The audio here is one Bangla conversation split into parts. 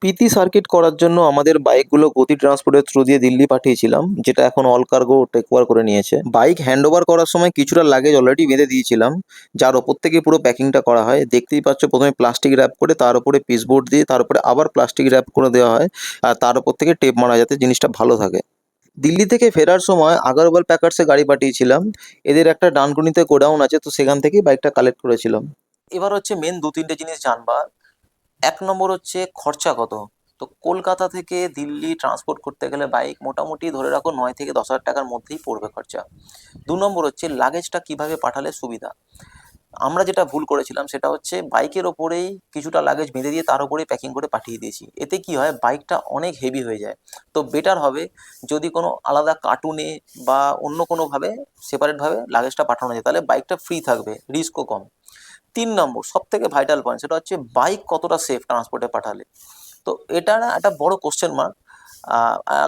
পিটি সার্কিট করার জন্য আমাদের বাইকগুলো গতি ট্রান্সপোর্টের থ্রু দিয়ে দিল্লি পাঠিয়েছিলাম, যেটা এখন অল কার্গো টেক ওভার করে নিয়েছে। বাইক হ্যান্ড ওভার করার সময় কিছুটা লাগেজ অলরেডি বেঁধে দিয়েছিলাম, যার ওপর থেকে পুরো প্যাকিংটা করা হয়। দেখতেই পাচ্ছ, প্রথমে প্লাস্টিক র্যাপ করে তার উপরে পিসবোর্ড দিয়ে তার উপরে আবার প্লাস্টিক র্যাপ করে দেওয়া হয়, আর তার উপর থেকে টেপ মারা, যাতে জিনিসটা ভালো থাকে। দিল্লি থেকে ফেরার সময় আগরওয়াল প্যাকার্সে গাড়ি পাঠিয়েছিলাম। এদের একটা ডানকুনিতে গোডাউন আছে, তো সেখান থেকেই বাইকটা কালেক্ট করেছিলাম। এবার হচ্ছে মেন দু তিনটে জিনিস জানবা। এক নম্বর হচ্ছে খরচা কত। তো কলকাতা থেকে দিল্লি ট্রান্সপোর্ট করতে গেলে বাইক মোটামুটি ধরে রাখো 9 থেকে 10 হাজার টাকার মধ্যেই পড়বে খরচা। দু নম্বর হচ্ছে লাগেজটা কিভাবে পাঠালে সুবিধা। আমরা যেটা ভুল করেছিলাম সেটা হচ্ছে বাইকের ওপরেই কিছুটা লাগেজ বেঁধে দিয়ে তার উপরেই প্যাকিং করে পাঠিয়ে দিয়েছি। এতে কি হয়, বাইকটা অনেক হেভি হয়ে যায়। তো বেটার হবে যদি কোনো আলাদা কার্টুনে বা অন্য কোনোভাবে সেপারেটভাবে লাগেজটা পাঠানো যায়, তাহলে বাইকটা ফ্রি থাকবে, রিস্কও কম। 3 নম্বর সব থেকে ভাইটাল পয়েন্ট, সেটা হচ্ছে বাইক কতটা সেফ ট্রান্সপোর্টে পাঠালে। তো এটা না একটা বড় কোশ্চেন মার্ক।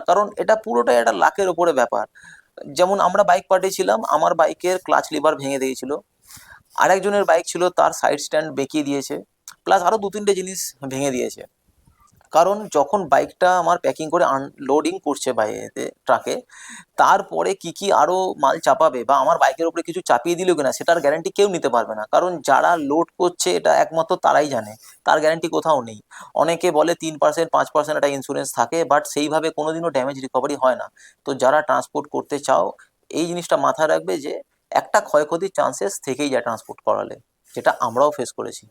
কারণ এটা পুরোটাই একটা লাকের ওপরে ব্যাপার। যেমন আমরা বাইক পাঠিয়েছিলাম, আমার বাইকের ক্লাচ লিভার ভেঙে দিয়েছিল, আরেকজনের বাইক ছিল তার সাইড স্ট্যান্ড বেঁকিয়ে দিয়েছে, প্লাস আরও দু তিনটে জিনিস ভেঙে দিয়েছে। কারণ যখন বাইকটা আমার প্যাকিং করে আনলোডিং করছে বাইরেতে ট্রাকে, তারপরে কি কি আরো মাল চাপাবে বা আমার বাইকের উপরে কিছু চাপিয়ে দিল কিনা সেটার গ্যারান্টি কেউ নিতে পারবে না, কারণ যারা লোড করছে এটা একমাত্র তারাই জানে। তার গ্যারান্টি কোথাও নেই। অনেকে বলে 3% 5% একটা ইন্স্যুরেন্স থাকে, বাট সেইভাবে কোনোদিনও ড্যামেজ রিকভারি হয় না। তো যারা ট্রান্সপোর্ট করতে চাও, এই জিনিসটা মাথায় রাখবে যে একটা ক্ষয়ক্ষতির চান্সেস থেকেই যায় ট্রান্সপোর্ট করালে, যেটা আমরাও ফেস করেছি।